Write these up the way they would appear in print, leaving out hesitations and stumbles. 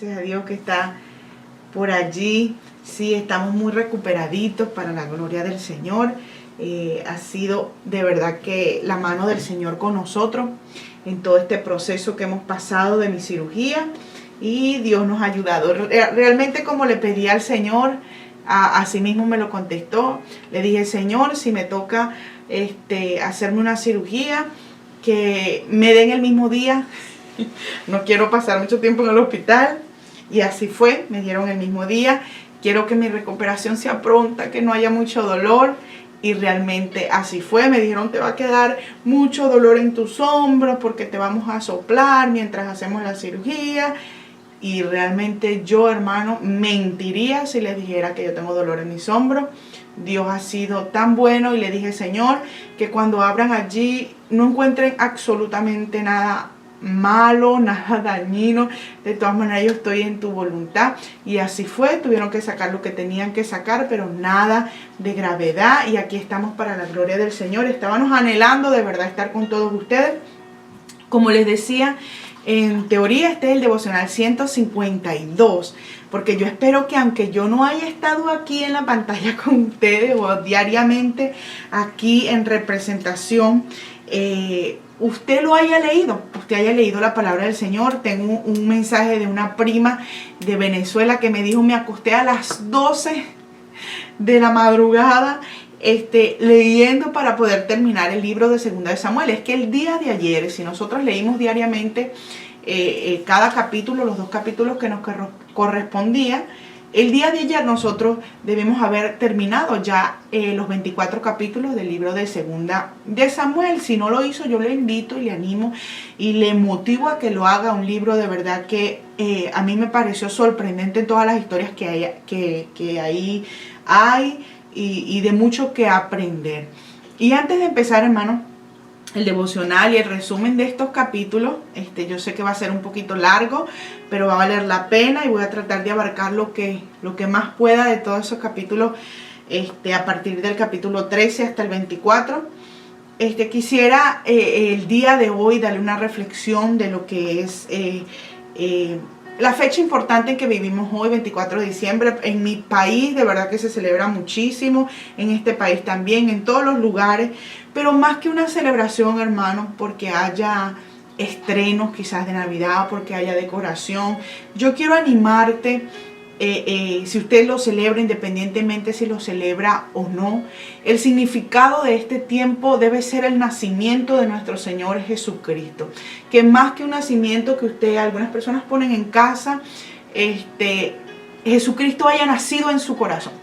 Gracias a Dios que está por allí. Sí, estamos muy recuperaditos para la gloria del Señor. Ha sido de verdad que la mano del Señor con nosotros en todo este proceso que hemos pasado de mi cirugía, y Dios nos ha ayudado. Realmente, como le pedí al Señor, así mismo me lo contestó. Le dije: Señor, si me toca hacerme una cirugía, que me den el mismo día. No quiero pasar mucho tiempo en el hospital. Y así fue, me dieron el mismo día. Quiero que mi recuperación sea pronta, que no haya mucho dolor. Y realmente así fue. Me dijeron: te va a quedar mucho dolor en tus hombros porque te vamos a soplar mientras hacemos la cirugía. Y realmente yo, hermano, mentiría si les dijera que yo tengo dolor en mis hombros. Dios ha sido tan bueno, y le dije: Señor, que cuando abran allí no encuentren absolutamente nada malo, nada dañino. De todas maneras, yo estoy en tu voluntad. Y así fue. Tuvieron que sacar lo que tenían que sacar, pero nada de gravedad. Y aquí estamos para la gloria del Señor. Estábamos anhelando de verdad estar con todos ustedes. Como les decía, en teoría este es el devocional 152, porque yo espero que, aunque yo no haya estado aquí en la pantalla con ustedes o diariamente aquí en representación, usted lo haya leído, usted haya leído la palabra del Señor. Tengo un mensaje de una prima de Venezuela que me dijo: me acosté a las 12 de la madrugada leyendo para poder terminar el libro de Segunda de Samuel. Es que el día de ayer, si nosotros leímos diariamente cada capítulo, los 2 capítulos que nos correspondían, el día de ayer nosotros debemos haber terminado ya los 24 capítulos del libro de Segunda de Samuel. Si no lo hizo, yo le invito y le animo y le motivo a que lo haga. Un libro de verdad que a mí me pareció sorprendente en todas las historias que ahí hay, y de mucho que aprender. Y antes de empezar, hermano, el devocional y el resumen de estos capítulos, yo sé que va a ser un poquito largo, pero va a valer la pena, y voy a tratar de abarcar lo que más pueda de todos esos capítulos, a partir del capítulo 13 hasta el 24. Quisiera el día de hoy darle una reflexión de lo que es la fecha importante en que vivimos hoy, 24 de diciembre. En mi país de verdad que se celebra muchísimo, en este país también, en todos los lugares, pero más que una celebración, hermano, porque haya estrenos quizás de Navidad, porque haya decoración, yo quiero animarte. Si usted lo celebra, independientemente si lo celebra o no, el significado de este tiempo debe ser el nacimiento de nuestro Señor Jesucristo. Que más que un nacimiento que algunas personas ponen en casa, Jesucristo haya nacido en su corazón.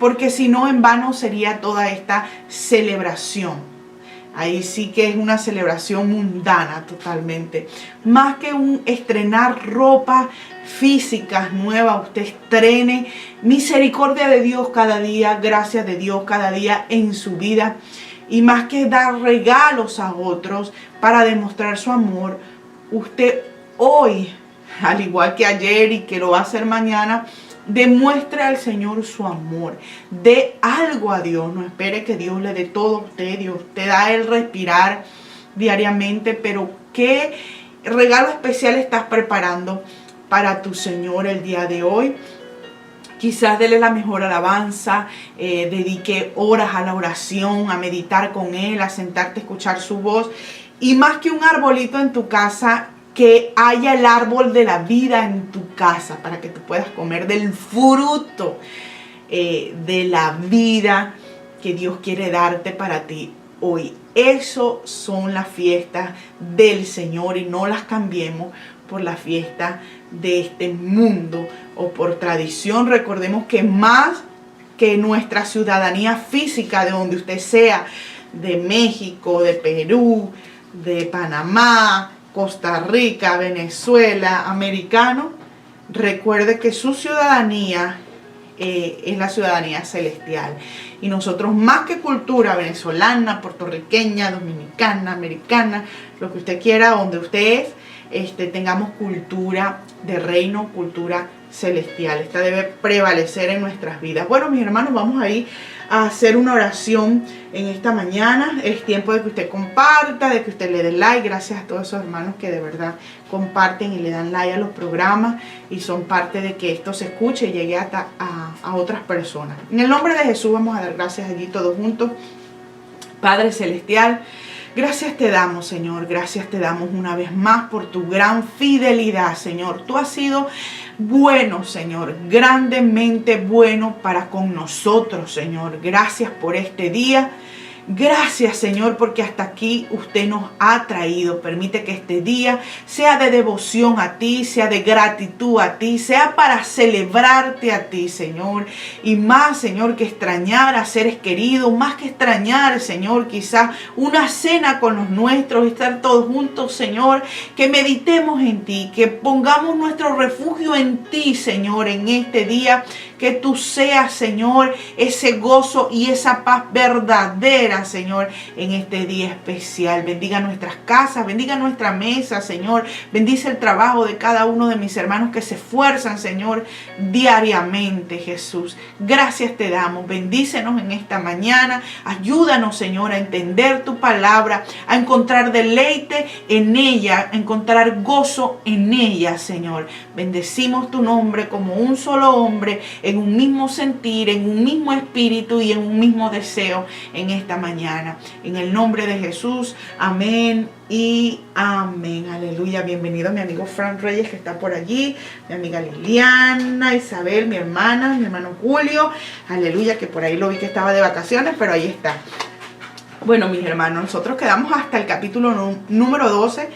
Porque si no, en vano sería toda esta celebración. Ahí sí que es una celebración mundana totalmente. Más que un estrenar ropa físicas nuevas, usted estrene misericordia de Dios cada día, gracias de Dios cada día en su vida. Y más que dar regalos a otros para demostrar su amor, usted hoy, al igual que ayer y que lo va a hacer mañana, demuestre al Señor su amor. Dé algo a Dios. No espere que Dios le dé todo a usted. Dios te da el respirar diariamente. Pero ¿qué regalo especial estás preparando para tu Señor el día de hoy? Quizás dele la mejor alabanza, dedique horas a la oración, a meditar con Él, a sentarte a escuchar su voz. Y más que un arbolito en tu casa, que haya el árbol de la vida en tu casa para que tú puedas comer del fruto de la vida que Dios quiere darte para ti hoy. Eso son las fiestas del Señor, y no las cambiemos por la fiesta de este mundo o por tradición. Recordemos que más que nuestra ciudadanía física, de donde usted sea, de México, de Perú, de Panamá, Costa Rica, Venezuela, americano, recuerde que su ciudadanía es la ciudadanía celestial. Y nosotros, más que cultura venezolana, puertorriqueña, dominicana, americana, lo que usted quiera, donde usted es, tengamos cultura de reino, cultura celestial. Esta debe prevalecer en nuestras vidas. Bueno, mis hermanos, vamos a ir a hacer una oración en esta mañana. Es tiempo de que usted comparta, de que usted le dé like. Gracias a todos esos hermanos que de verdad comparten y le dan like a los programas y son parte de que esto se escuche y llegue a otras personas. En el nombre de Jesús vamos a dar gracias allí todos juntos. Padre celestial, gracias te damos, Señor. Gracias te damos una vez más por tu gran fidelidad, Señor. Tú has sido bueno, Señor, grandemente bueno para con nosotros, Señor. Gracias por este día. Gracias, Señor, porque hasta aquí usted nos ha traído. Permite que este día sea de devoción a ti, sea de gratitud a ti, sea para celebrarte a ti, Señor. Y más, Señor, que extrañar a seres queridos, más que extrañar, Señor, quizás una cena con los nuestros, estar todos juntos, Señor, que meditemos en ti, que pongamos nuestro refugio en ti, Señor, en este día. Que tú seas, Señor, ese gozo y esa paz verdadera, Señor, en este día especial. Bendiga nuestras casas, bendiga nuestra mesa, Señor. Bendice el trabajo de cada uno de mis hermanos que se esfuerzan, Señor, diariamente, Jesús. Gracias te damos. Bendícenos en esta mañana. Ayúdanos, Señor, a entender tu palabra, a encontrar deleite en ella, a encontrar gozo en ella, Señor. Bendecimos tu nombre como un solo hombre, en un mismo sentir, en un mismo espíritu y en un mismo deseo en esta mañana. En el nombre de Jesús, amén y amén. Aleluya. Bienvenido mi amigo Frank Reyes, que está por allí, mi amiga Liliana, Isabel, mi hermana, mi hermano Julio. Aleluya, que por ahí lo vi que estaba de vacaciones, pero ahí está. Bueno, mis hermanos, nosotros quedamos hasta el capítulo número 12,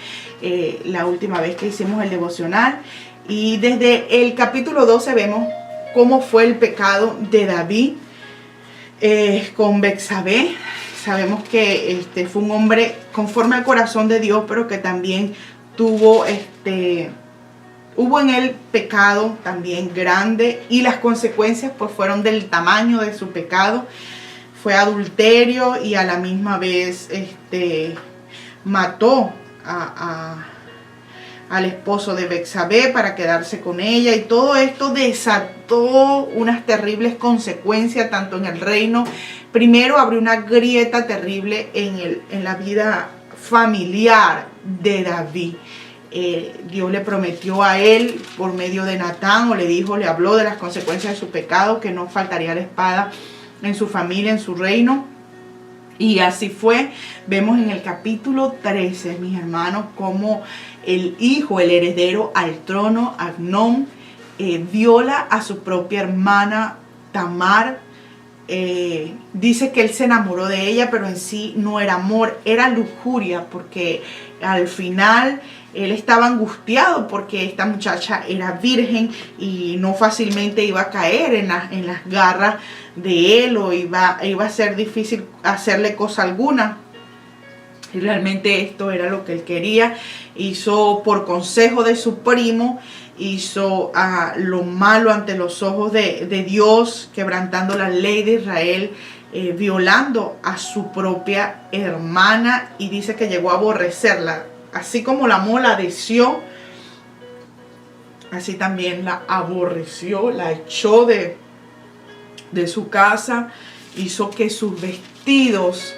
la última vez que hicimos el devocional. Y desde el capítulo 12 vemos cómo fue el pecado de David con Betsabé. Sabemos que fue un hombre conforme al corazón de Dios, pero que también hubo en él pecado también grande, y las consecuencias pues fueron del tamaño de su pecado. Fue adulterio y a la misma vez mató al esposo de Betsabé para quedarse con ella, y todo esto desató unas terribles consecuencias tanto en el reino. Primero abrió una grieta terrible en la vida familiar de David. Dios le prometió a él por medio de Natán, le habló de las consecuencias de su pecado, que no faltaría la espada en su familia, en su reino. Y así fue. Vemos en el capítulo 13, mis hermanos, cómo el hijo, el heredero al trono, Amnón, viola a su propia hermana Tamar. Dice que él se enamoró de ella, pero en sí no era amor, era lujuria, porque al final él estaba angustiado porque esta muchacha era virgen y no fácilmente iba a caer en las garras de él, o iba a ser difícil hacerle cosa alguna. Y realmente esto era lo que él quería. Hizo por consejo de su primo, hizo lo malo ante los ojos de Dios, quebrantando la ley de Israel, violando a su propia hermana, y dice que llegó a aborrecerla. Así como la amó, la deseó, así también la aborreció, la echó de su casa, hizo que sus vestidos,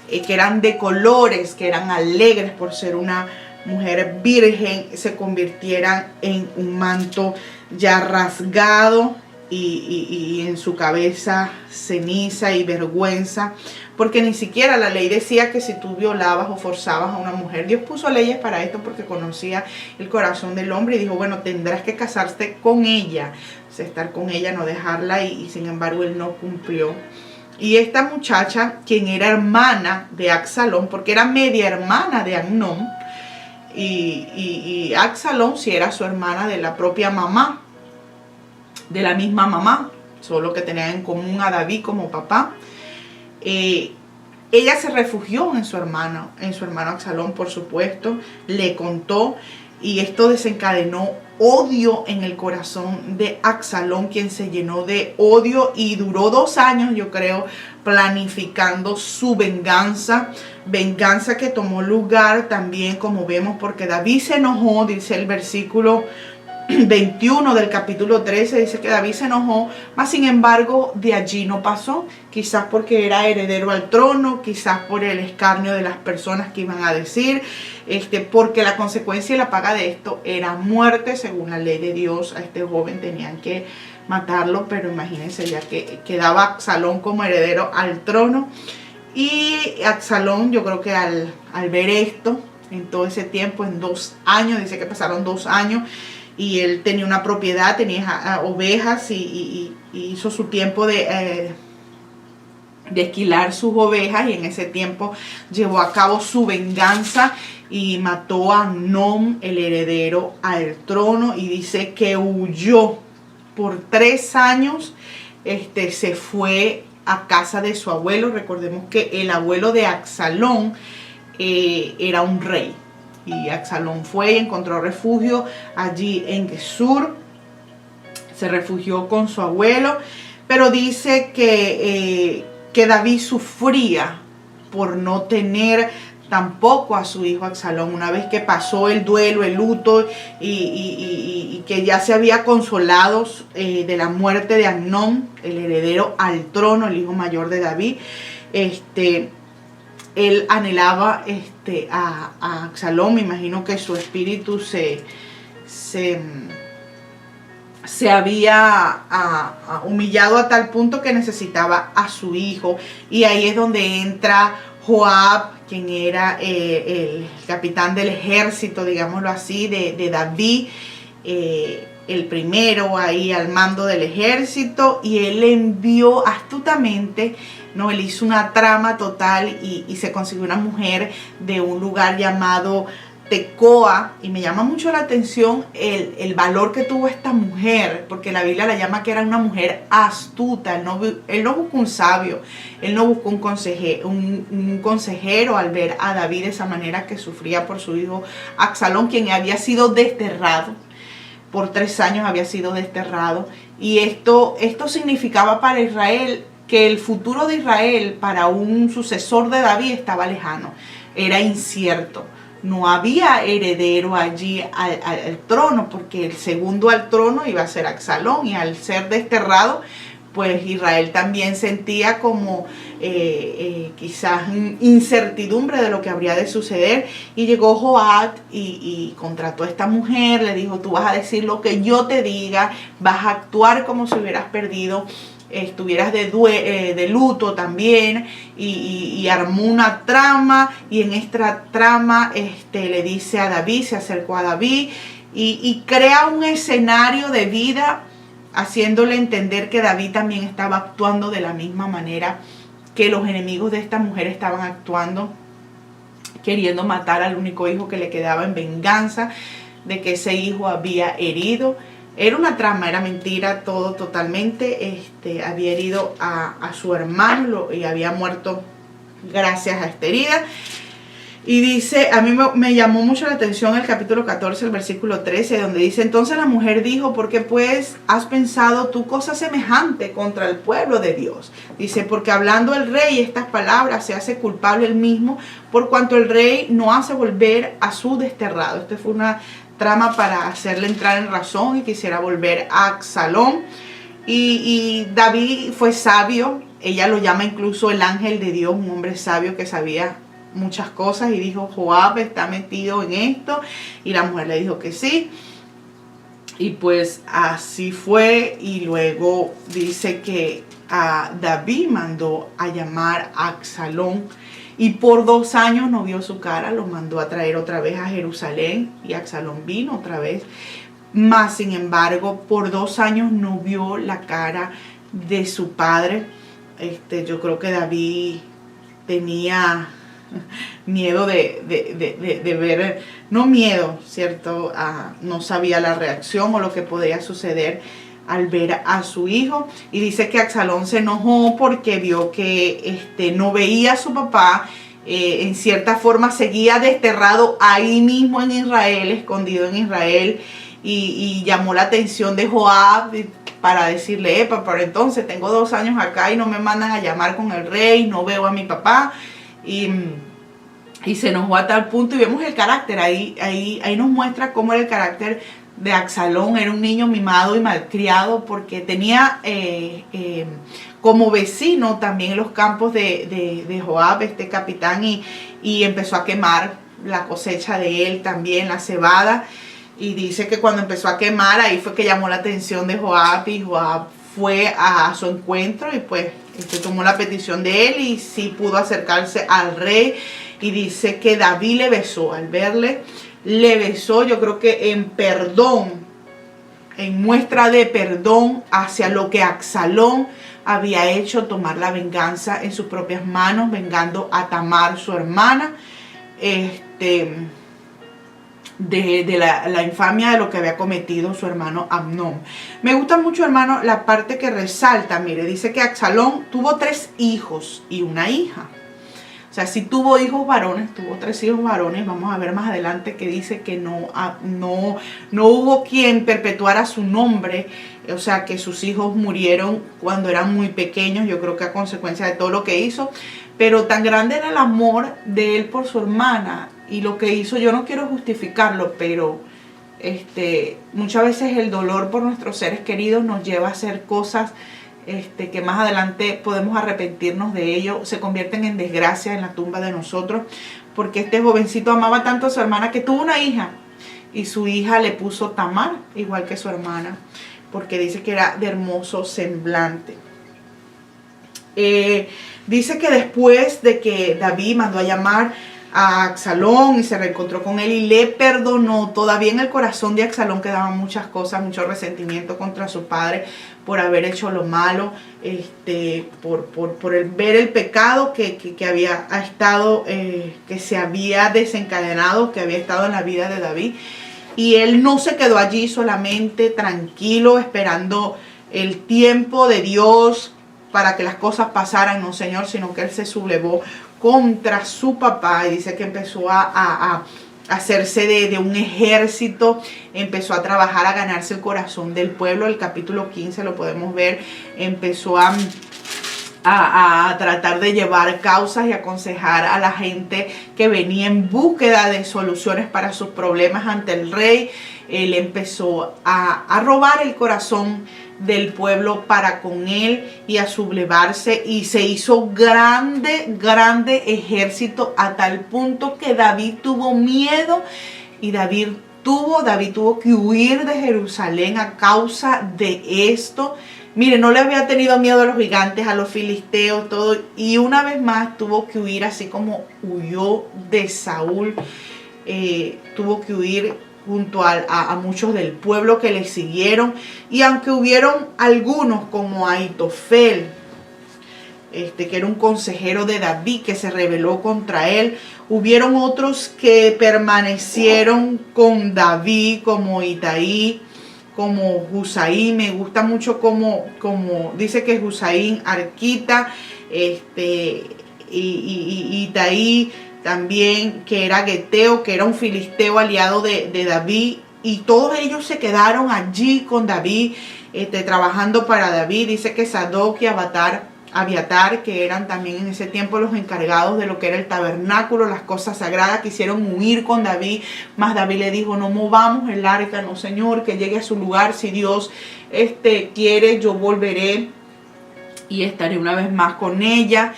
que eran de colores, que eran alegres por ser una mujer virgen, se convirtieran en un manto ya rasgado, y en su cabeza ceniza y vergüenza, porque ni siquiera la ley decía que si tú violabas o forzabas a una mujer. Dios puso leyes para esto porque conocía el corazón del hombre y dijo, bueno, tendrás que casarte con ella, o sea, estar con ella, no dejarla, y sin embargo él no cumplió. Y esta muchacha, quien era hermana de Absalón, porque era media hermana de Amnón, y Absalón sí era su hermana de la propia mamá, de la misma mamá, solo que tenían en común a David como papá. Ella se refugió en su hermano Absalón, por supuesto, le contó, y esto desencadenó odio en el corazón de Absalón, quien se llenó de odio y duró 2 años, yo creo, planificando su venganza que tomó lugar también, como vemos, porque David se enojó, dice el versículo 21 del capítulo 13 dice que David se enojó, mas sin embargo de allí no pasó, quizás porque era heredero al trono, quizás por el escarnio de las personas que iban a decir, porque la consecuencia y la paga de esto era muerte. Según la ley de Dios, a este joven tenían que matarlo, pero imagínense, ya que quedaba Absalón como heredero al trono. Y Absalón, yo creo que al ver esto, en todo ese tiempo, en 2 años, dice que pasaron 2 años, y él tenía una propiedad, tenía ovejas, y hizo su tiempo de esquilar sus ovejas, y en ese tiempo llevó a cabo su venganza y mató a Amnón, el heredero al trono, y dice que huyó por 3 años, se fue a casa de su abuelo. Recordemos que el abuelo de Absalón era un rey, y Absalón fue y encontró refugio allí en Gesur, se refugió con su abuelo, pero dice que David sufría por no tener tampoco a su hijo Absalón. Una vez que pasó el duelo, el luto, y que ya se había consolado de la muerte de Amnón, el heredero al trono, el hijo mayor de David, él anhelaba a Absalón. Me imagino que su espíritu se había humillado a tal punto que necesitaba a su hijo. Y ahí es donde entra Joab, quien era el capitán del ejército, digámoslo así, de David, el primero ahí al mando del ejército, y él envió astutamente, ¿no? Él hizo una trama total y se consiguió una mujer de un lugar llamado Tecoa, y me llama mucho la atención el valor que tuvo esta mujer, porque la Biblia la llama que era una mujer astuta. Él no buscó un sabio, él no buscó un consejero al ver a David de esa manera, que sufría por su hijo Absalón, quien había sido desterrado. Por 3 años había sido desterrado, y esto significaba para Israel que el futuro de Israel para un sucesor de David estaba lejano, era incierto. No había heredero allí al trono, porque el segundo al trono iba a ser Absalón, y al ser desterrado, pues Israel también sentía como quizás incertidumbre de lo que habría de suceder. Y llegó Joab y contrató a esta mujer, le dijo: tú vas a decir lo que yo te diga, vas a actuar como si hubieras perdido, estuvieras de luto también, y armó una trama, y en esta trama le dice a David, se acercó a David y crea un escenario de vida, haciéndole entender que David también estaba actuando de la misma manera que los enemigos de esta mujer estaban actuando, queriendo matar al único hijo que le quedaba, en venganza de que ese hijo había herido. Era una trama, era mentira todo totalmente. Había herido a su hermano y había muerto gracias a esta herida. Y dice, a mí me llamó mucho la atención el capítulo 14, el versículo 13, donde dice: entonces la mujer dijo: ¿por qué pues has pensado tú cosa semejante contra el pueblo de Dios? Dice: porque hablando el rey estas palabras, se hace culpable él mismo, por cuanto el rey no hace volver a su desterrado. Esta fue una trama para hacerle entrar en razón y quisiera volver a Absalón. Y David fue sabio. Ella lo llama incluso el ángel de Dios, un hombre sabio que sabía muchas cosas, y dijo: Joab está metido en esto, y la mujer le dijo que sí, y pues así fue. Y luego dice que David mandó a llamar a Absalón, y por 2 años no vio su cara, lo mandó a traer otra vez a Jerusalén, y Absalón vino otra vez, mas sin embargo por 2 años no vio la cara de su padre. Yo creo que David tenía miedo de ver, no miedo, ¿cierto? No sabía la reacción o lo que podría suceder al ver a su hijo. Y dice que Absalón se enojó porque vio que no veía a su papá, en cierta forma seguía desterrado ahí mismo en Israel, escondido en Israel, y llamó la atención de Joab para decirle: pero entonces tengo 2 años acá y no me mandan a llamar con el rey, no veo a mi papá. Y se enojó a tal punto, y vemos el carácter, ahí nos muestra cómo era el carácter de Absalón. Era un niño mimado y malcriado porque tenía como vecino también los campos de Joab, este capitán, y empezó a quemar la cosecha de él también, la cebada. Y dice que cuando empezó a quemar, ahí fue que llamó la atención de Joab, y Joab fue a su encuentro y pues tomó la petición de él y sí pudo acercarse al rey. Y dice que David le besó, al verle, le besó, yo creo que en perdón, en muestra de perdón hacia lo que Absalón había hecho, tomar la venganza en sus propias manos, vengando a Tamar, su hermana, de la infamia de lo que había cometido su hermano Amnón. Me gusta mucho, hermano, la parte que resalta. Mire, dice que Absalón tuvo 3 hijos y una hija. O sea, sí tuvo hijos varones, tuvo 3 hijos varones. Vamos a ver más adelante que dice que no hubo quien perpetuara su nombre. O sea, que sus hijos murieron cuando eran muy pequeños, yo creo que a consecuencia de todo lo que hizo. Pero tan grande era el amor de él por su hermana y lo que hizo, yo no quiero justificarlo, pero muchas veces el dolor por nuestros seres queridos nos lleva a hacer cosas que más adelante podemos arrepentirnos de ello, se convierten en desgracia en la tumba de nosotros, porque este jovencito amaba tanto a su hermana que tuvo una hija y su hija le puso Tamar, igual que su hermana, porque dice que era de hermoso semblante. Dice que después de que David mandó a llamar a Absalón y se reencontró con él y le perdonó, todavía en el corazón de Absalón quedaban muchas cosas, mucho resentimiento contra su padre por haber hecho lo malo, por ver el pecado que había estado, que se había desencadenado, que había estado en la vida de David. Y él no se quedó allí solamente tranquilo esperando el tiempo de Dios para que las cosas pasaran, no, Señor, sino que él se sublevó contra su papá y dice que empezó a hacerse de un ejército, empezó a trabajar, a ganarse el corazón del pueblo. El capítulo 15 lo podemos ver, empezó a tratar de llevar causas y aconsejar a la gente que venía en búsqueda de soluciones para sus problemas ante el rey. Él empezó a robar el corazón del pueblo para con él y a sublevarse, y se hizo grande ejército a tal punto que David tuvo miedo y David tuvo que huir de Jerusalén a causa de esto. Mire, no le había tenido miedo a los gigantes, a los filisteos, todo, y una vez más tuvo que huir, así como huyó de Saúl. Tuvo que huir junto a muchos del pueblo que le siguieron. Y aunque hubieron algunos como Ahitofel, que era un consejero de David, que se rebeló contra él, hubieron otros que permanecieron con David, como Itaí, como Husaí. Me gusta mucho como dice que Husaí, Arquita, y Itaí también, que era Geteo, que era un filisteo aliado de David, y todos ellos se quedaron allí con David, trabajando para David. Dice que Sadoc y Abiatar, que eran también en ese tiempo los encargados de lo que era el tabernáculo, las cosas sagradas, quisieron huir con David, mas David le dijo: no movamos el arca, no, Señor, que llegue a su lugar. Si Dios quiere, yo volveré y estaré una vez más con ella,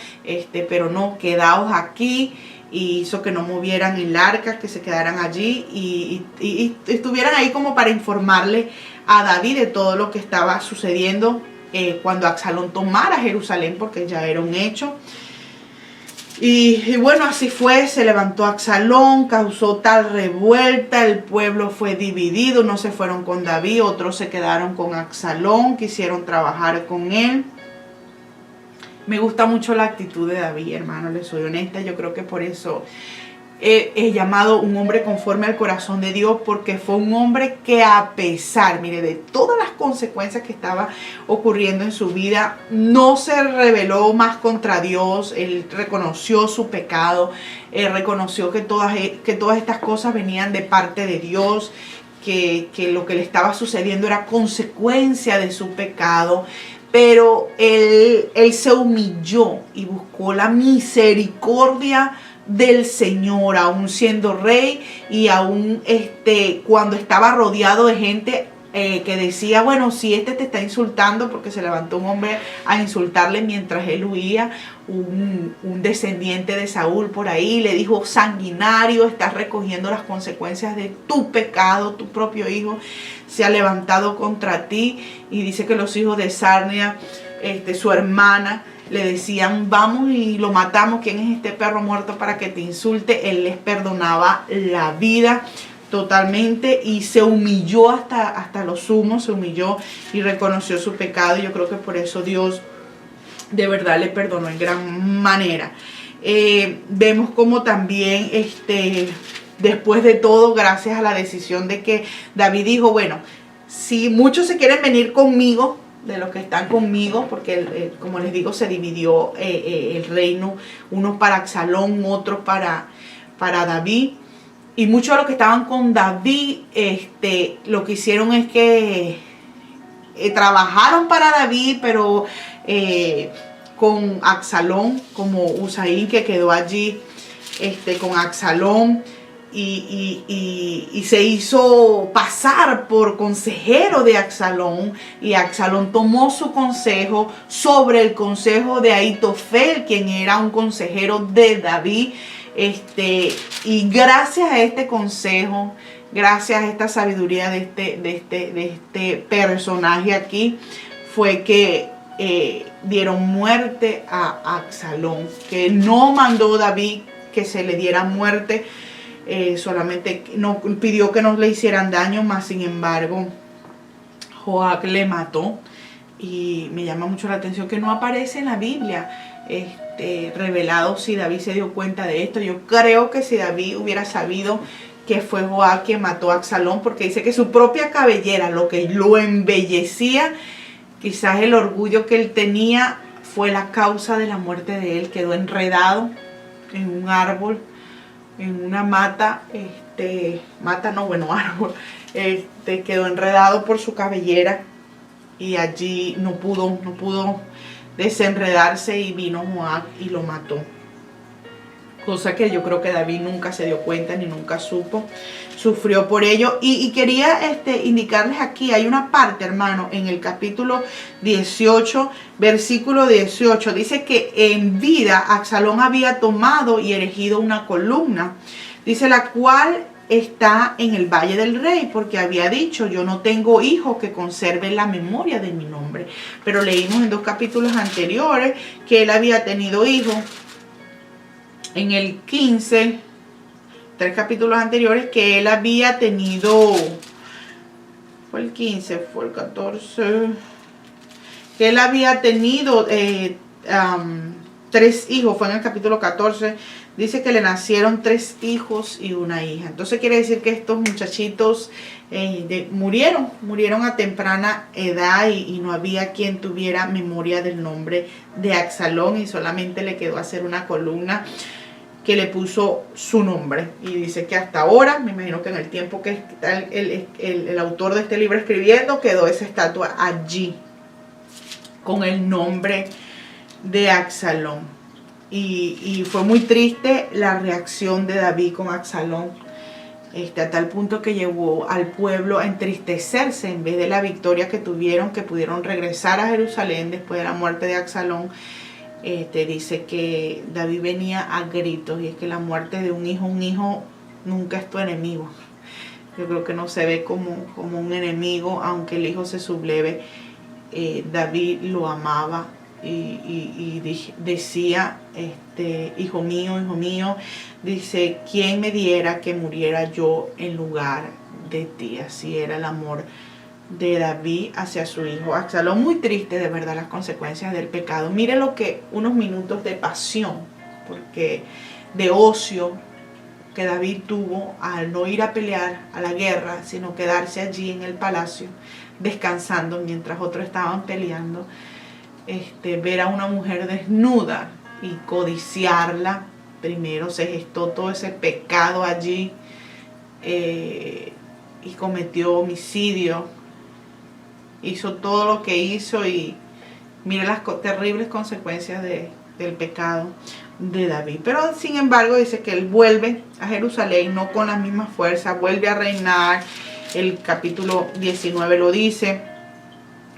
pero no, quedaos aquí. Y hizo que no movieran el arca, que se quedaran allí y estuvieran ahí como para informarle a David de todo lo que estaba sucediendo cuando Absalón tomara Jerusalén, porque ya era un hecho. Y bueno, así fue, se levantó Absalón, causó tal revuelta, el pueblo fue dividido, unos se fueron con David, otros se quedaron con Absalón, quisieron trabajar con él. Me gusta mucho la actitud de David, hermano, le soy honesta. Yo creo que por eso he llamado un hombre conforme al corazón de Dios, porque fue un hombre que, a pesar, mire, de todas las consecuencias que estaba ocurriendo en su vida, no se rebeló más contra Dios. Él reconoció su pecado, reconoció que todas estas cosas venían de parte de Dios, que lo que le estaba sucediendo era consecuencia de su pecado. Pero él se humilló y buscó la misericordia del Señor, aún siendo rey y aún cuando estaba rodeado de gente que decía, bueno, si te está insultando, porque se levantó un hombre a insultarle mientras él huía, un descendiente de Saúl por ahí, le dijo, sanguinario, estás recogiendo las consecuencias de tu pecado, tu propio hijo se ha levantado contra ti. Y dice que los hijos de Sarnia, su hermana, le decían, vamos y lo matamos, ¿quién es este perro muerto para que te insulte? Él les perdonaba la vida totalmente y se humilló hasta lo sumo, se humilló y reconoció su pecado. Yo creo que por eso Dios de verdad le perdonó en gran manera. Vemos como también después de todo, gracias a la decisión de que David dijo, bueno, si muchos se quieren venir conmigo, de los que están conmigo, porque como les digo, se dividió el reino, unos para Absalón, otros para David. Y muchos de los que estaban con David, lo que hicieron es que trabajaron para David, pero con Absalón, como Usaí, que quedó allí con Absalón. Y se hizo pasar por consejero de Absalón, y Absalón tomó su consejo sobre el consejo de Ahitofel, quien era un consejero de David. Y gracias a este consejo, gracias a esta sabiduría de este personaje aquí, fue que dieron muerte a Absalón, que no mandó David que se le diera muerte. Solamente no pidió que no le hicieran daño, más sin embargo Joab le mató. Y me llama mucho la atención que no aparece en la Biblia revelado si David se dio cuenta de esto. Yo creo que si David hubiera sabido que fue Joab quien mató a Absalón, porque dice que su propia cabellera, lo que lo embellecía, quizás el orgullo que él tenía, fue la causa de la muerte de él. Quedó enredado en un árbol, en una árbol, quedó enredado por su cabellera y allí no pudo desenredarse, y vino Joab y lo mató. Cosa que yo creo que David nunca se dio cuenta ni nunca supo. Sufrió por ello. Y quería indicarles aquí, hay una parte, hermano, en el capítulo 18, versículo 18. Dice que en vida Absalón había tomado y erigido una columna. Dice, la cual está en el Valle del Rey, porque había dicho, yo no tengo hijos que conserven la memoria de mi nombre. Pero leímos en 2 capítulos anteriores que él había tenido hijos. En el 15, 3 capítulos anteriores, que él había tenido, fue el 15, fue el 14, que él había tenido 3 hijos, fue en el capítulo 14, dice que le nacieron 3 hijos y una hija. Entonces quiere decir que estos muchachitos murieron a temprana edad, y no había quien tuviera memoria del nombre de Absalón, y solamente le quedó hacer una columna que le puso su nombre. Y dice que hasta ahora, me imagino que en el tiempo que está el autor de este libro escribiendo, quedó esa estatua allí con el nombre de Absalón. Y fue muy triste la reacción de David con Absalón, a tal punto que llevó al pueblo a entristecerse. En vez de la victoria que tuvieron, que pudieron regresar a Jerusalén después de la muerte de Absalón, dice que David venía a gritos, y es que la muerte de un hijo nunca es tu enemigo. Yo creo que no se ve como un enemigo, aunque el hijo se subleve. David lo amaba y decía, hijo mío, dice, ¿quién me diera que muriera yo en lugar de ti? Así era el amor de David hacia su hijo Absalón. Muy triste, de verdad, las consecuencias del pecado. Mire lo que unos minutos de pasión, porque de ocio, que David tuvo al no ir a pelear a la guerra, sino quedarse allí en el palacio descansando mientras otros estaban peleando. Ver a una mujer desnuda y codiciarla, primero se gestó todo ese pecado allí, y cometió homicidio, hizo todo lo que hizo, y mire las terribles consecuencias del pecado. de David. Pero sin embargo dice que él vuelve a Jerusalén, no con las mismas fuerzas, vuelve a reinar. El capítulo 19 lo dice,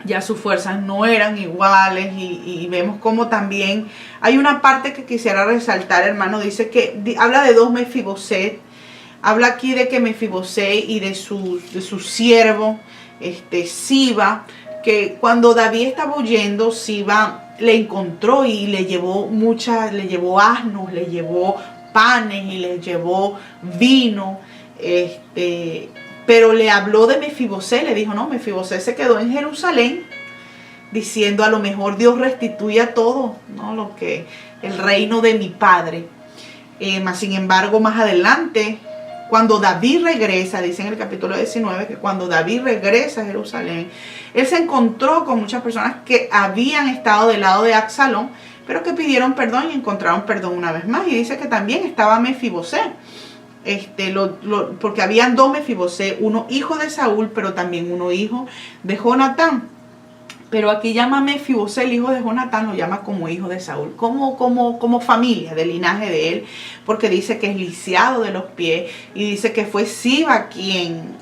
ya sus fuerzas no eran iguales, y vemos como también hay una parte que quisiera resaltar, hermano. Dice que habla de dos Mefiboset. Habla aquí de que Mefiboset y de su siervo Siba, que cuando David estaba huyendo, Siba le encontró y le llevó asnos, le llevó panes y le llevó vino, pero le habló de Mefiboset. Le dijo, no, Mefiboset se quedó en Jerusalén, diciendo, a lo mejor Dios restituya todo, ¿no? Lo que el reino de mi padre. Mas sin embargo, más adelante, cuando David regresa, dice en el capítulo 19 que cuando David regresa a Jerusalén, él se encontró con muchas personas que habían estado del lado de Absalón, pero que pidieron perdón y encontraron perdón una vez más. Y dice que también estaba Mefiboset, porque habían dos Mefiboset, uno hijo de Saúl, pero también uno hijo de Jonatán. Pero aquí llama a Mefiboset, el hijo de Jonatán, lo llama como hijo de Saúl, como familia, del linaje de él, porque dice que es lisiado de los pies, y dice que fue Siba quien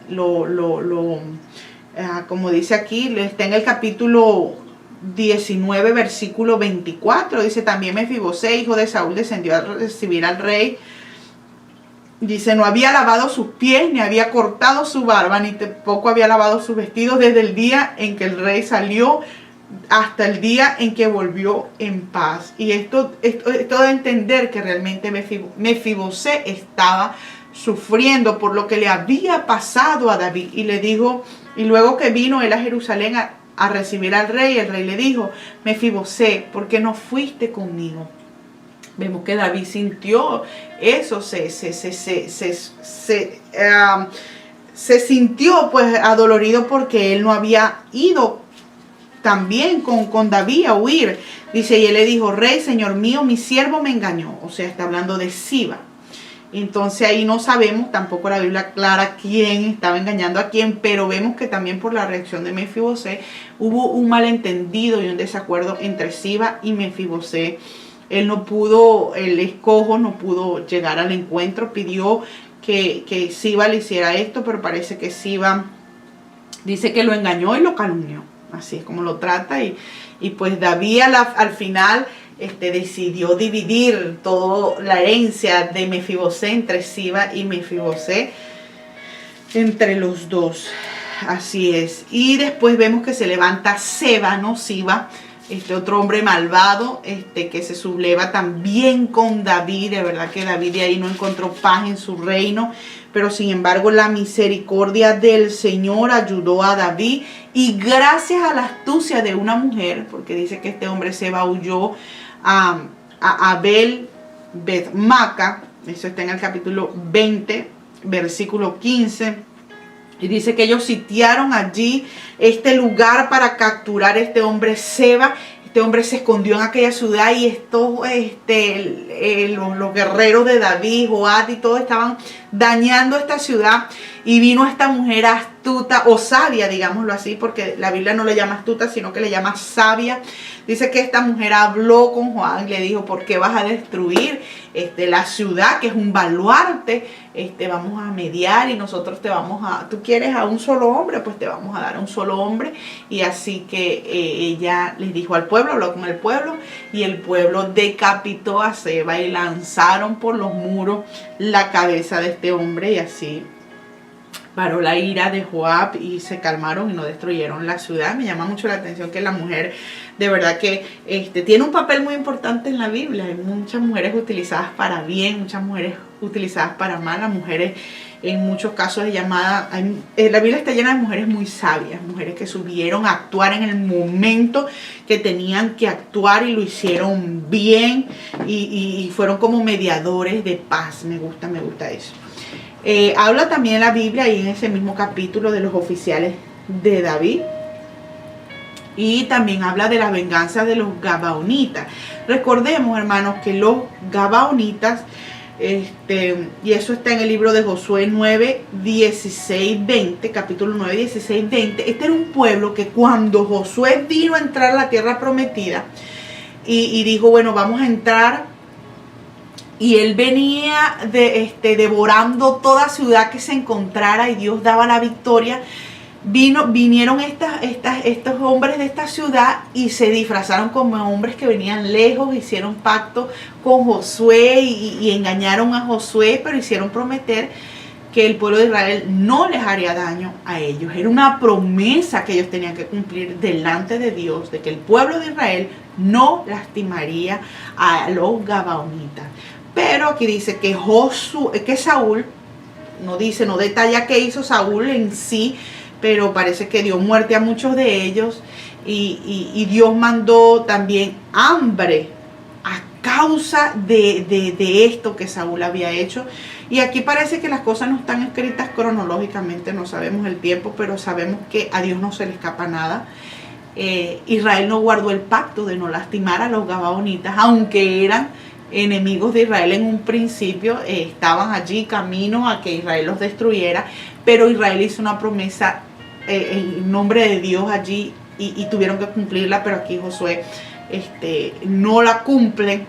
como dice aquí, está en el capítulo 19, versículo 24, dice, también Mefiboset, hijo de Saúl, descendió a recibir al rey. Dice, no había lavado sus pies, ni había cortado su barba, ni tampoco había lavado sus vestidos desde el día en que el rey salió hasta el día en que volvió en paz. Y esto de entender que realmente Mefiboset estaba sufriendo por lo que le había pasado a David. Y le dijo, y luego que vino él a Jerusalén a recibir al rey, el rey le dijo, Mefiboset, ¿por qué no fuiste conmigo? Vemos que David sintió eso, se sintió pues adolorido porque él no había ido también con David a huir. Dice, y él le dijo, rey, señor mío, mi siervo me engañó. O sea, está hablando de Siba. Entonces ahí no sabemos, tampoco la Biblia aclara quién estaba engañando a quién, pero vemos que también por la reacción de Mefiboset hubo un malentendido y un desacuerdo entre Siba y Mefiboset. Él no pudo, el escojo no pudo llegar al encuentro, pidió que Siba le hiciera esto, pero parece que Siba dice que lo engañó y lo calumnió. Así es como lo trata, y pues David al final decidió dividir toda la herencia de Mefiboset entre Siba y Mefiboset, entre los dos. Así es. Y después vemos que se levanta Seba, no Siba, otro hombre malvado, que se subleva también con David. De verdad que David de ahí no encontró paz en su reino, pero sin embargo la misericordia del Señor ayudó a David, y gracias a la astucia de una mujer, porque dice que este hombre Seba huyó a Abel Bet-Maca, eso está en el capítulo 20, versículo 15, y dice que ellos sitiaron allí este lugar para capturar a este hombre Seba. Este hombre se escondió en aquella ciudad, y estos, los guerreros de David, Joab y todos estaban dañando esta ciudad. Y vino esta mujer astuta o sabia, digámoslo así, porque la Biblia no le llama astuta, sino que le llama sabia. Dice que esta mujer habló con Joab y le dijo, ¿por qué vas a destruir la ciudad, que es un baluarte? Vamos a mediar y nosotros te vamos a... Tú quieres a un solo hombre, pues te vamos a dar a un solo hombre. Y así que ella les dijo al pueblo, habló con el pueblo, y el pueblo decapitó a Seba y lanzaron por los muros la cabeza de este hombre, y así paró la ira de Joab y se calmaron y no destruyeron la ciudad. Me llama mucho la atención que la mujer, de verdad que tiene un papel muy importante en la Biblia. Hay muchas mujeres utilizadas para bien, muchas mujeres utilizadas para mal. Las mujeres en muchos casos es llamada, la Biblia está llena de mujeres muy sabias, mujeres que supieron actuar en el momento que tenían que actuar y lo hicieron bien, y fueron como mediadores de paz. Me gusta eso. Habla también la Biblia ahí en ese mismo capítulo de los oficiales de David, y también habla de la venganza de los gabaonitas. Recordemos, hermanos, que los gabaonitas, y eso está en el libro de Josué 9, 16, 20, capítulo 9, 16, 20. Este era un pueblo que cuando Josué vino a entrar a la tierra prometida y dijo, bueno, vamos a entrar y él venía devorando toda ciudad que se encontrara y Dios daba la victoria. Vinieron estos hombres de esta ciudad y se disfrazaron como hombres que venían lejos, hicieron pacto con Josué y engañaron a Josué, pero hicieron prometer que el pueblo de Israel no les haría daño a ellos. Era una promesa que ellos tenían que cumplir delante de Dios, de que el pueblo de Israel no lastimaría a los gabaonitas. Pero aquí dice que Saúl, no detalla qué hizo Saúl en sí, pero parece que dio muerte a muchos de ellos y Dios mandó también hambre a causa de esto que Saúl había hecho. Y aquí parece que las cosas no están escritas cronológicamente, no sabemos el tiempo, pero sabemos que a Dios no se le escapa nada. Israel no guardó el pacto de no lastimar a los gabaonitas, aunque eran enemigos de Israel en un principio, estaban allí camino a que Israel los destruyera, pero Israel hizo una promesa en nombre de Dios allí y tuvieron que cumplirla, pero aquí Josué no la cumple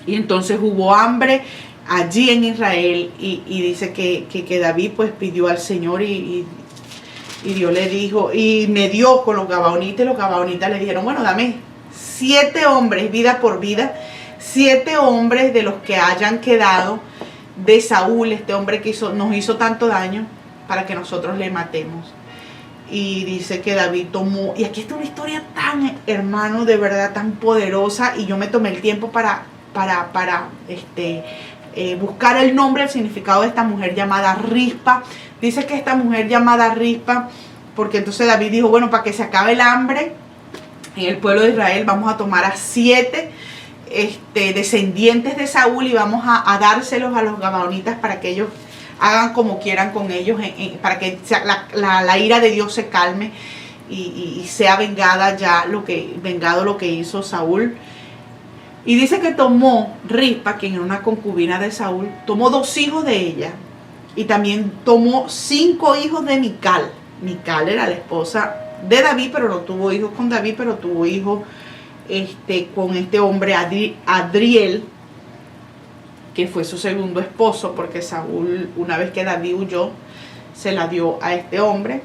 y entonces hubo hambre allí en Israel y dice que David pues pidió al Señor y Dios le dijo, y me dio con los gabaonitas, y los gabaonitas le dijeron, bueno, dame 7 hombres, vida por vida, 7 hombres de los que hayan quedado de Saúl, este hombre que nos hizo tanto daño, para que nosotros le matemos. Y dice que David tomó, y aquí está una historia tan, hermano, de verdad tan poderosa, y yo me tomé el tiempo para buscar el nombre, el significado de esta mujer llamada Rispa. Dice que esta mujer llamada Rispa, porque entonces David dijo, bueno, para que se acabe el hambre en el pueblo de Israel, vamos a tomar a 7 descendientes de Saúl y vamos a dárselos a los gabaonitas para que ellos hagan como quieran con ellos, para que la ira de Dios se calme y sea vengado lo que hizo Saúl. Y dice que tomó Rispa, quien era una concubina de Saúl, tomó 2 hijos de ella y también tomó 5 hijos de Mical. Mical era la esposa de David, pero no tuvo hijos con David, pero tuvo hijos con este hombre Adriel, que fue su segundo esposo, porque Saúl, una vez que David huyó, se la dio a este hombre,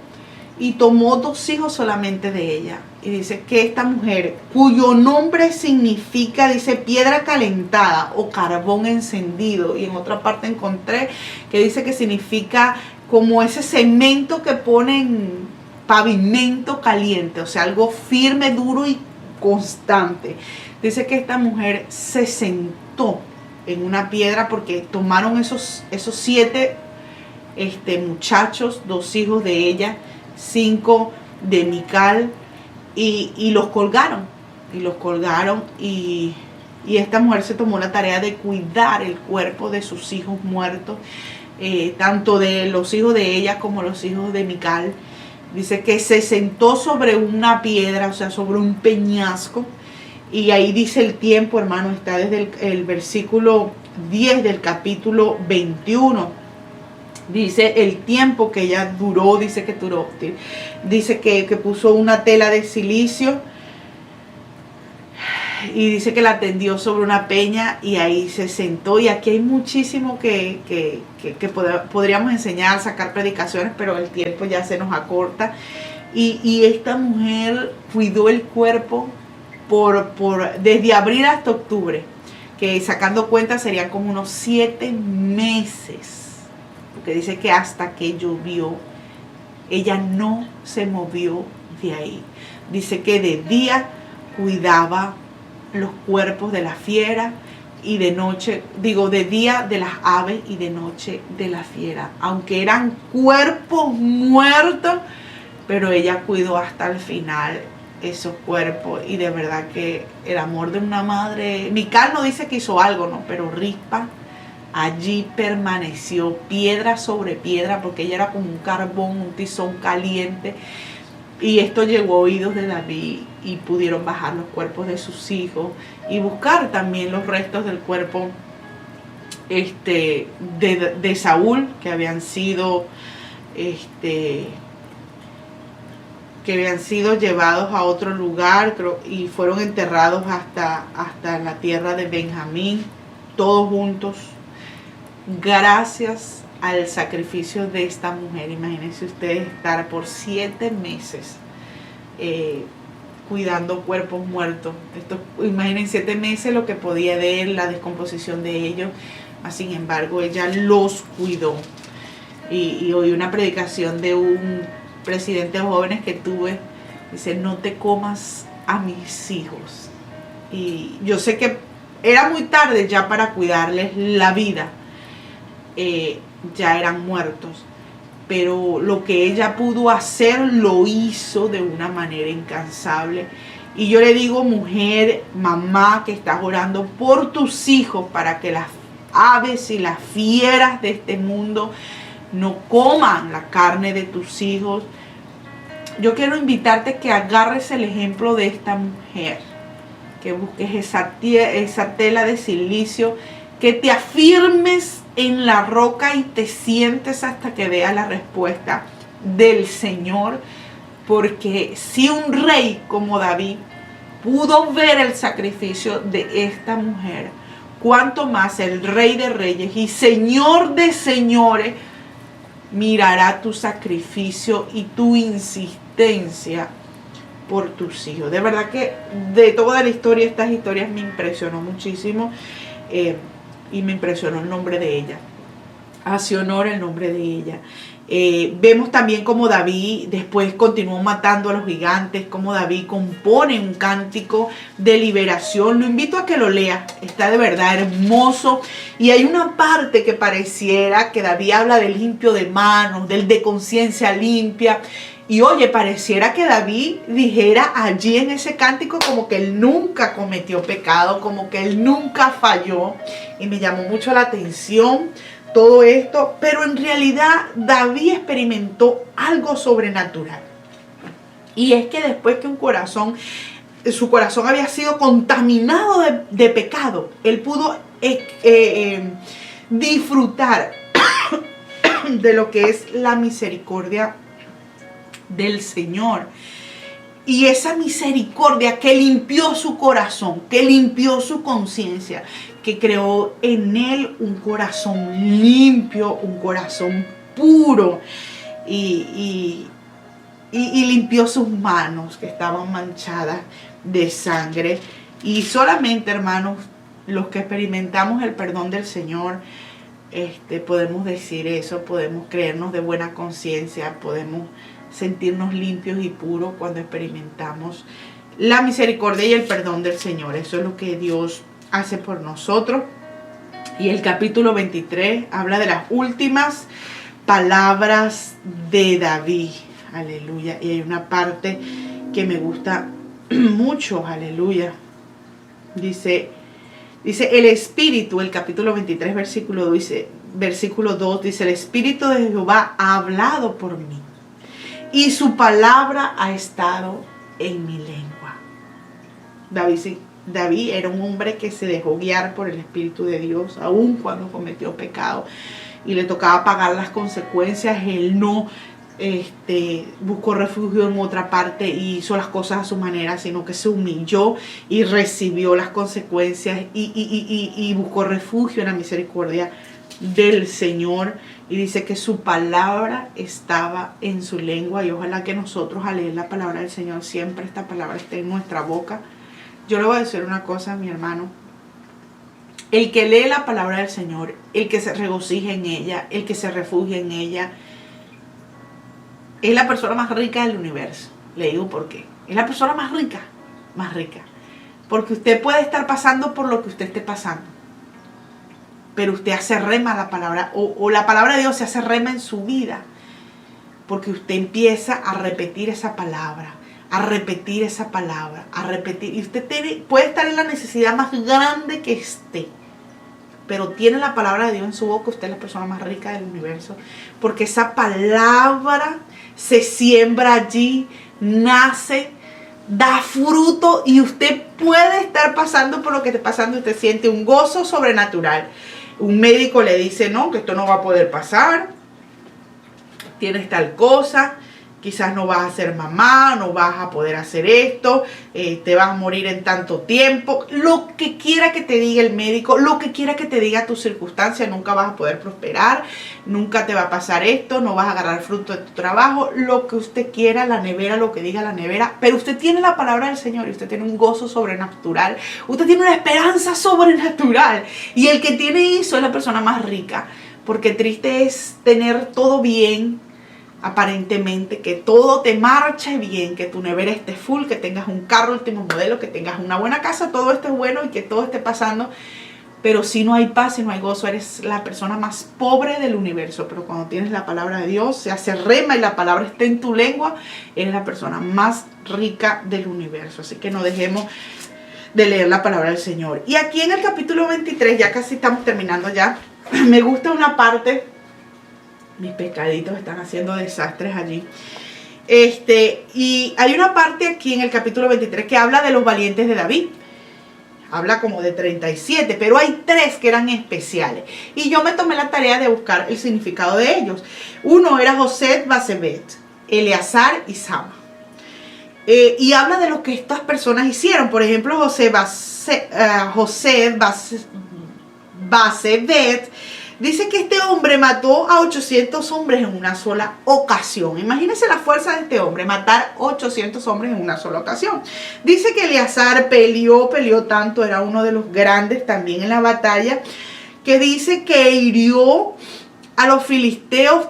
y tomó 2 hijos solamente de ella. Y dice que esta mujer, cuyo nombre significa, dice, piedra calentada o carbón encendido, y en otra parte encontré que dice que significa como ese cemento que ponen pavimento caliente, o sea, algo firme, duro y constante. Dice que esta mujer se sentó en una piedra porque tomaron esos 7 muchachos, 2 hijos de ella, 5 de Mical, y los colgaron. Y esta mujer se tomó la tarea de cuidar el cuerpo de sus hijos muertos, tanto de los hijos de ella como los hijos de Mical. Dice que se sentó sobre una piedra, o sea, sobre un peñasco. Y ahí dice el tiempo, hermano, está desde el versículo 10 del capítulo 21. Dice el tiempo que ella duró, dice que puso una tela de silicio y dice que la tendió sobre una peña y ahí se sentó. Y aquí hay muchísimo que podríamos enseñar, sacar predicaciones, pero el tiempo ya se nos acorta. Y esta mujer cuidó el cuerpo desde abril hasta octubre, que sacando cuentas serían como unos 7 meses, porque dice que hasta que llovió, ella no se movió de ahí. Dice que de día cuidaba los cuerpos de la fiera y de noche, de día de las aves y de noche de la fiera, aunque eran cuerpos muertos, pero ella cuidó hasta el final esos cuerpos. Y de verdad que el amor de una madre, Mical no dice que hizo algo, no, pero Rispa allí permaneció piedra sobre piedra, porque ella era como un carbón, un tizón caliente. Y esto llegó a oídos de David y pudieron bajar los cuerpos de sus hijos y buscar también los restos del cuerpo de Saúl, que habían sido llevados a otro lugar y fueron enterrados hasta la tierra de Benjamín. todos juntos, gracias al sacrificio de esta mujer. Imagínense ustedes estar por 7 meses cuidando cuerpos muertos. Imagínense 7 meses lo que podía ver, la descomposición de ellos. Sin embargo, ella los cuidó. Y oí una predicación de un presidente de jóvenes que tuve. Dice, no te comas a mis hijos. Y yo sé que era muy tarde ya para cuidarles la vida. Ya eran muertos. Pero lo que ella pudo hacer, lo hizo de una manera incansable. Y yo le digo, mujer, mamá, que estás orando por tus hijos para que las aves y las fieras de este mundo no coman la carne de tus hijos. Yo quiero invitarte que agarres el ejemplo de esta mujer, que busques esa tela de silicio, que te afirmes en la roca y te sientes hasta que veas la respuesta del Señor, porque si un rey como David pudo ver el sacrificio de esta mujer, cuánto más el Rey de Reyes y Señor de Señores mirará tu sacrificio y tu insistencia por tus hijos. De verdad que de toda la historia, estas historias me impresionó muchísimo. Y me impresionó el nombre de ella. Hace honor el nombre de ella. Vemos también cómo David después continuó matando a los gigantes, cómo David compone un cántico de liberación. Lo invito a que lo lea, está de verdad hermoso. Y hay una parte que pareciera que David habla del limpio de manos, del de conciencia limpia. Y oye, pareciera que David dijera allí en ese cántico como que él nunca cometió pecado, como que él nunca falló. Y me llamó mucho la atención todo esto, pero en realidad David experimentó algo sobrenatural. Y es que después que su corazón había sido contaminado de pecado, él pudo disfrutar de lo que es la misericordia del Señor. Y esa misericordia que limpió su corazón, que limpió su conciencia, que creó en él un corazón limpio, un corazón puro, y limpió sus manos que estaban manchadas de sangre. Y solamente, hermanos, los que experimentamos el perdón del Señor, podemos decir eso, podemos creernos de buena conciencia, podemos sentirnos limpios y puros cuando experimentamos la misericordia y el perdón del Señor. Eso es lo que Dios hace por nosotros. Y el capítulo 23 habla de las últimas palabras de David. Aleluya. Y hay una parte que me gusta mucho. Aleluya. Dice el Espíritu, el capítulo 23, versículo 2, dice, el Espíritu de Jehová ha hablado por mí, y su palabra ha estado en mi lengua. David era un hombre que se dejó guiar por el Espíritu de Dios, aun cuando cometió pecado y le tocaba pagar las consecuencias. Él no buscó refugio en otra parte y hizo las cosas a su manera, sino que se humilló y recibió las consecuencias y buscó refugio en la misericordia del Señor. Y dice que su palabra estaba en su lengua, y ojalá que nosotros al leer la palabra del Señor siempre esta palabra esté en nuestra boca. Yo le voy a decir una cosa, mi hermano: el que lee la palabra del Señor, el que se regocija en ella, el que se refugia en ella, es la persona más rica del universo. Le digo por qué. Es la persona más rica. Porque usted puede estar pasando por lo que usted esté pasando, pero usted hace rema la palabra, o la palabra de Dios se hace rema en su vida, porque usted empieza a repetir esa palabra, a repetir, y usted puede estar en la necesidad más grande que esté, pero tiene la palabra de Dios en su boca. Usted es la persona más rica del universo, porque esa palabra se siembra allí, nace, da fruto, y usted puede estar pasando por lo que esté pasando. Usted siente un gozo sobrenatural. Un médico le dice, no, que esto no va a poder pasar, tienes tal cosa, quizás no vas a ser mamá, no vas a poder hacer esto, te vas a morir en tanto tiempo. Lo que quiera que te diga el médico, lo que quiera que te diga tu circunstancia, nunca vas a poder prosperar, nunca te va a pasar esto, no vas a agarrar fruto de tu trabajo, lo que usted quiera, la nevera, lo que diga la nevera. Pero usted tiene la palabra del Señor y usted tiene un gozo sobrenatural, usted tiene una esperanza sobrenatural. Y el que tiene eso es la persona más rica, porque triste es tener todo bien, aparentemente, que todo te marche bien, que tu nevera esté full, que tengas un carro último modelo, que tengas una buena casa, todo esté bueno y que todo esté pasando, pero si no hay paz, si no hay gozo, eres la persona más pobre del universo. Pero cuando tienes la palabra de Dios, se hace rema y la palabra está en tu lengua, eres la persona más rica del universo. Así que no dejemos de leer la palabra del Señor. Y aquí en el capítulo 23, ya casi estamos terminando ya, me gusta una parte. Mis pescaditos están haciendo desastres allí. Y hay una parte aquí en el capítulo 23 que habla de los valientes de David. Habla como de 37, pero hay 3 que eran especiales. Y yo me tomé la tarea de buscar el significado de ellos. Uno era José Basebet, Eleazar y Sama. Y habla de lo que estas personas hicieron. Por ejemplo, José Basebet dice que este hombre mató a 800 hombres en una sola ocasión. Imagínense la fuerza de este hombre, matar 800 hombres en una sola ocasión. Dice que Eleazar peleó tanto, era uno de los grandes también en la batalla, que dice que hirió a los filisteos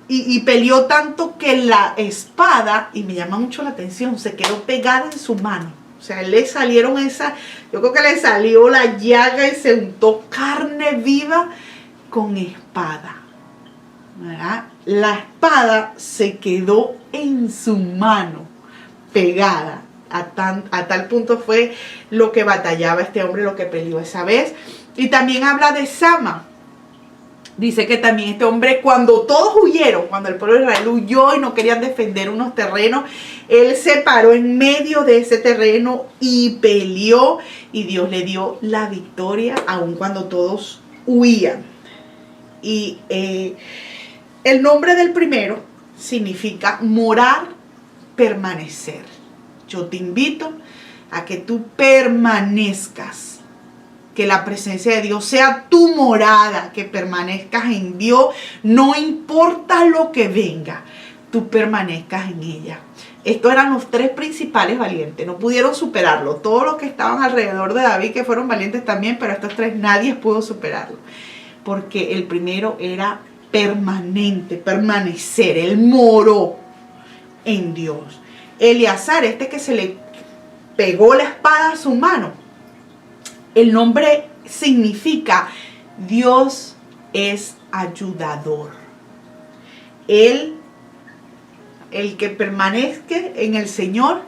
y peleó tanto que la espada, y me llama mucho la atención, se quedó pegada en su mano. O sea, le salieron yo creo que le salió la llaga y se untó carne viva con espada, ¿verdad? La espada se quedó en su mano, pegada. A tal punto fue lo que batallaba este hombre, lo que peleó esa vez. Y también habla de Sama. Dice que también este hombre, cuando todos huyeron, cuando el pueblo de Israel huyó y no querían defender unos terrenos, él se paró en medio de ese terreno y peleó, y Dios le dio la victoria, aun cuando todos huían. Y el nombre del primero significa morar, permanecer. Yo te invito a que tú permanezcas, que la presencia de Dios sea tu morada, que permanezcas en Dios, no importa lo que venga, tú permanezcas en ella. Estos eran los 3 principales valientes, no pudieron superarlo. Todos los que estaban alrededor de David, que fueron valientes también, pero estos 3 nadie pudo superarlo. Porque el primero era permanente, permanecer. Él moró en Dios. Eleazar, este que se le pegó la espada a su mano, el nombre significa Dios es ayudador. El que permanezca en el Señor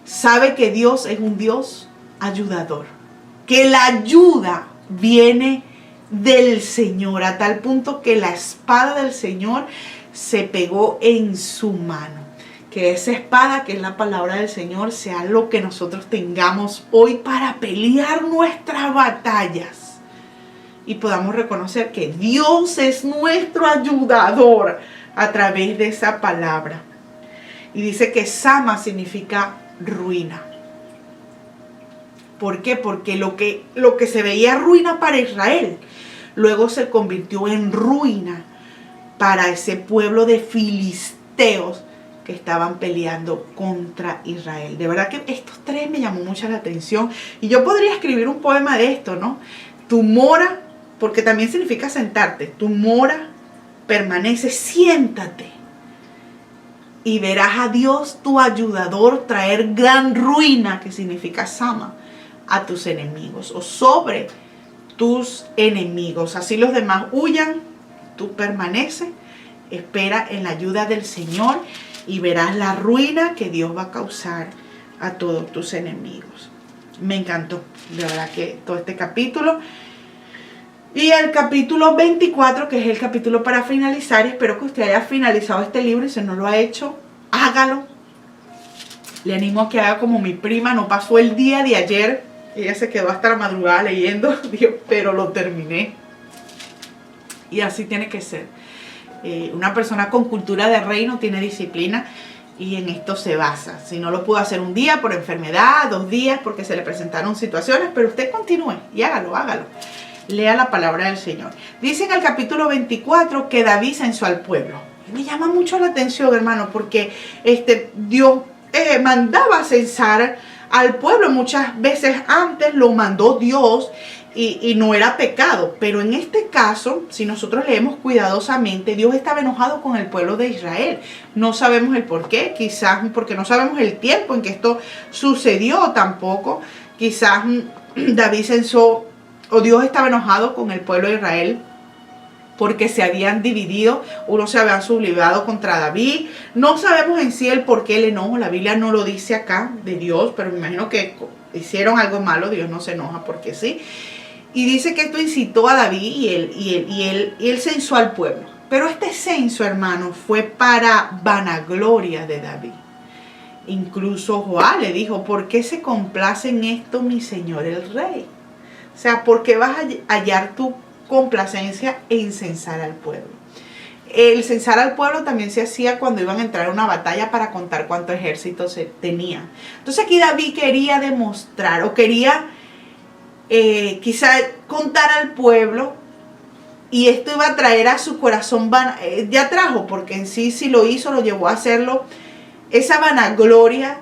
sabe que Dios es un Dios ayudador. Que la ayuda viene del Señor, a tal punto que la espada del Señor se pegó en su mano. Que esa espada, que es la palabra del Señor, sea lo que nosotros tengamos hoy para pelear nuestras batallas. Y podamos reconocer que Dios es nuestro ayudador a través de esa palabra. Y dice que Sama significa ruina. ¿Por qué? Porque lo que se veía ruina para Israel, luego se convirtió en ruina para ese pueblo de filisteos que estaban peleando contra Israel. De verdad que estos 3 me llamó mucho la atención. Y yo podría escribir un poema de esto, ¿no? Tu mora, porque también significa sentarte. Tu mora, permanece, siéntate. Y verás a Dios, tu ayudador, traer gran ruina, que significa Sama, a tus enemigos o sobre tus enemigos. Así los demás huyan, tú permanece, espera en la ayuda del Señor y verás la ruina que Dios va a causar a todos tus enemigos. Me encantó, de verdad, que todo este capítulo. Y el capítulo 24, que es el capítulo para finalizar, espero que usted haya finalizado este libro, y si no lo ha hecho, hágalo. Le animo a que haga como mi prima, no pasó el día de ayer, ella se quedó hasta la madrugada leyendo, pero lo terminé. Y así tiene que ser. Una persona con cultura de rey no tiene disciplina y en esto se basa. Si no lo pudo hacer un día por enfermedad, 2 días porque se le presentaron situaciones, pero usted continúe y hágalo. Lea la palabra del Señor. Dice en el capítulo 24 que David censó al pueblo. Me llama mucho la atención, hermano, porque Dios mandaba censar al pueblo muchas veces antes, lo mandó Dios y no era pecado. Pero en este caso, si nosotros leemos cuidadosamente, Dios estaba enojado con el pueblo de Israel. No sabemos el por qué, quizás porque no sabemos el tiempo en que esto sucedió tampoco. Quizás David censó, o Dios estaba enojado con el pueblo de Israel porque se habían dividido, unos se habían sublevado contra David. No sabemos en sí el por qué el enojo, la Biblia no lo dice acá de Dios, pero me imagino que hicieron algo malo, Dios no se enoja porque sí. Y dice que esto incitó a David y él censó al pueblo. Pero este censo, hermano, fue para vanagloria de David. Incluso Joab le dijo, ¿por qué se complace en esto mi señor el rey? O sea, ¿por qué vas a hallar tu complacencia en censar al pueblo? El censar al pueblo también se hacía cuando iban a entrar a una batalla para contar cuánto ejército se tenía. Entonces aquí David quería demostrar o quería quizá contar al pueblo, y esto iba a traer a su corazón, ya trajo, porque en sí si lo hizo, lo llevó a hacerlo, esa vanagloria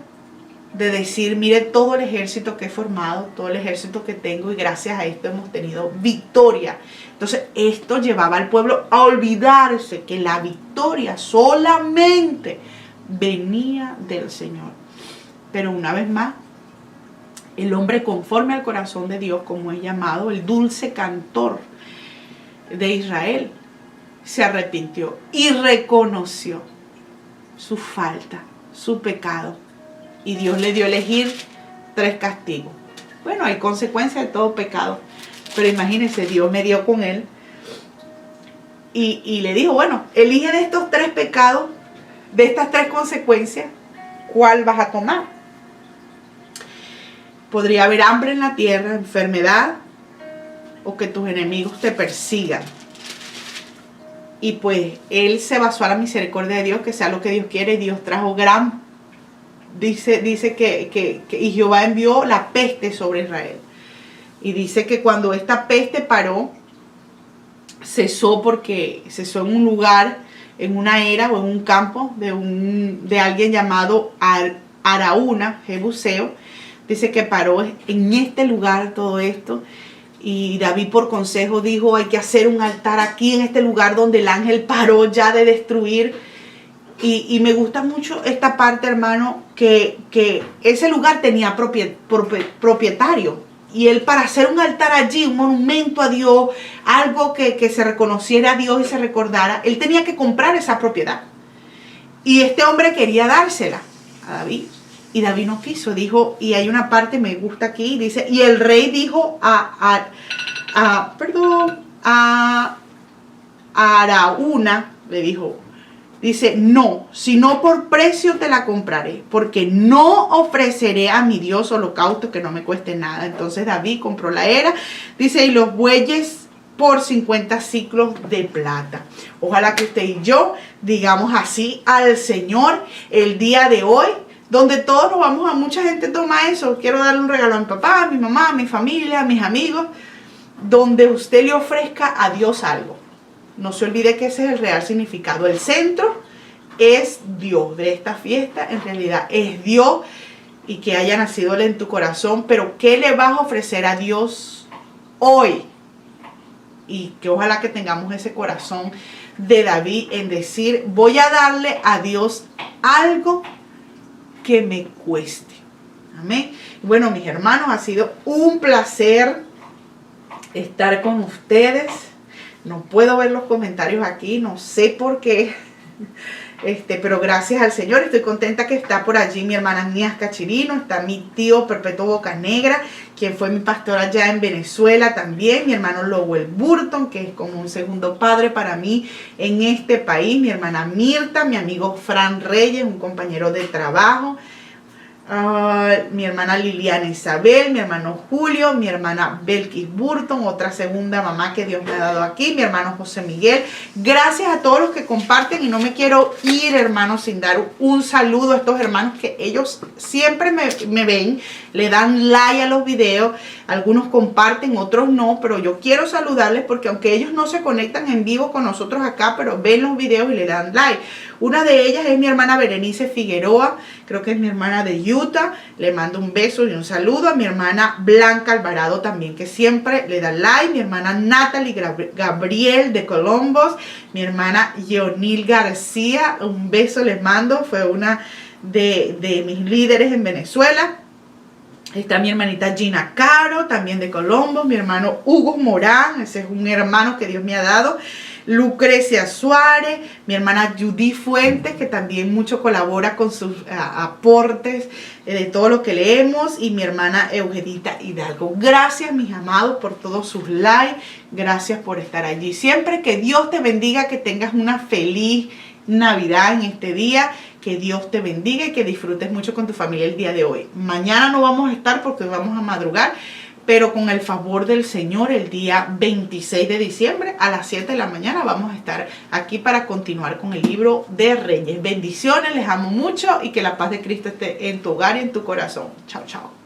de decir, mire todo el ejército que he formado, todo el ejército que tengo, y gracias a esto hemos tenido victoria. Entonces esto llevaba al pueblo a olvidarse que la victoria solamente venía del Señor. Pero una vez más, el hombre conforme al corazón de Dios, como es llamado, el dulce cantor de Israel, se arrepintió y reconoció su falta, su pecado. Y Dios le dio a elegir 3 castigos. Bueno, hay consecuencias de todo pecado. Pero imagínense, Dios me dio con él. Y le dijo, bueno, elige de estos 3 pecados, de estas 3 consecuencias, ¿cuál vas a tomar? Podría haber hambre en la tierra, enfermedad, o que tus enemigos te persigan. Y pues él se basó a la misericordia de Dios, que sea lo que Dios quiere, y Dios trajo gran, dice que y Jehová envió la peste sobre Israel. Y dice que cuando esta peste paró, cesó porque cesó en un lugar, en una era o en un campo de alguien llamado Araúna, Jebuseo. Dice que paró en este lugar todo esto. Y David por consejo dijo, hay que hacer un altar aquí en este lugar donde el ángel paró ya de destruir. Y me gusta mucho esta parte, hermano, que ese lugar tenía propietario. Y él, para hacer un altar allí, un monumento a Dios, algo que se reconociera a Dios y se recordara, él tenía que comprar esa propiedad. Y este hombre quería dársela a David. Y David no quiso, dijo, y hay una parte, me gusta aquí, dice, y el rey dijo a Araúna, le dijo, dice, no, sino por precio te la compraré, porque no ofreceré a mi Dios holocausto que no me cueste nada. Entonces David compró la era, dice, y los bueyes por 50 ciclos de plata. Ojalá que usted y yo digamos así al Señor el día de hoy, donde todos nos vamos, a mucha gente toma eso, quiero darle un regalo a mi papá, a mi mamá, a mi familia, a mis amigos, donde usted le ofrezca a Dios algo. No se olvide que ese es el real significado. El centro es Dios de esta fiesta, en realidad es Dios, y que haya nacido en tu corazón. Pero ¿qué le vas a ofrecer a Dios hoy? Y que ojalá que tengamos ese corazón de David en decir, voy a darle a Dios algo que me cueste. Amén. Bueno, mis hermanos, ha sido un placer estar con ustedes. No puedo ver los comentarios aquí, no sé por qué. Pero gracias al Señor, estoy contenta que está por allí mi hermana Nías Cachirino, está mi tío Perpetuo Bocanegra, quien fue mi pastor allá en Venezuela también, mi hermano Lowell Burton, que es como un segundo padre para mí en este país, mi hermana Mirta, mi amigo Fran Reyes, un compañero de trabajo, mi hermana Liliana Isabel, mi hermano Julio, mi hermana Belkis Burton, otra segunda mamá que Dios me ha dado aquí, mi hermano José Miguel. Gracias a todos los que comparten, y no me quiero ir, hermanos, sin dar un saludo a estos hermanos que ellos siempre me ven, le dan like a los videos, algunos comparten, otros no, pero yo quiero saludarles porque aunque ellos no se conectan en vivo con nosotros acá, pero ven los videos y le dan like. Una de ellas es mi hermana Berenice Figueroa, creo que es mi hermana de Utah, le mando un beso y un saludo. A mi hermana Blanca Alvarado también, que siempre le da like. Mi hermana Natalie Gabriel de Columbus, mi hermana Yonil García, un beso les mando, fue una de mis líderes en Venezuela. Está mi hermanita Gina Caro, también de Columbus, mi hermano Hugo Morán, ese es un hermano que Dios me ha dado. Lucrecia Suárez, mi hermana Judy Fuentes, que también mucho colabora con sus aportes de todo lo que leemos, y mi hermana Eugenita Hidalgo. Gracias, mis amados, por todos sus likes, gracias por estar allí. Siempre que Dios te bendiga, que tengas una feliz Navidad en este día, que Dios te bendiga y que disfrutes mucho con tu familia el día de hoy. Mañana no vamos a estar porque vamos a madrugar, pero con el favor del Señor, el día 26 de diciembre a las 7 de la mañana vamos a estar aquí para continuar con el libro de Reyes. Bendiciones, les amo mucho y que la paz de Cristo esté en tu hogar y en tu corazón. Chao, chao.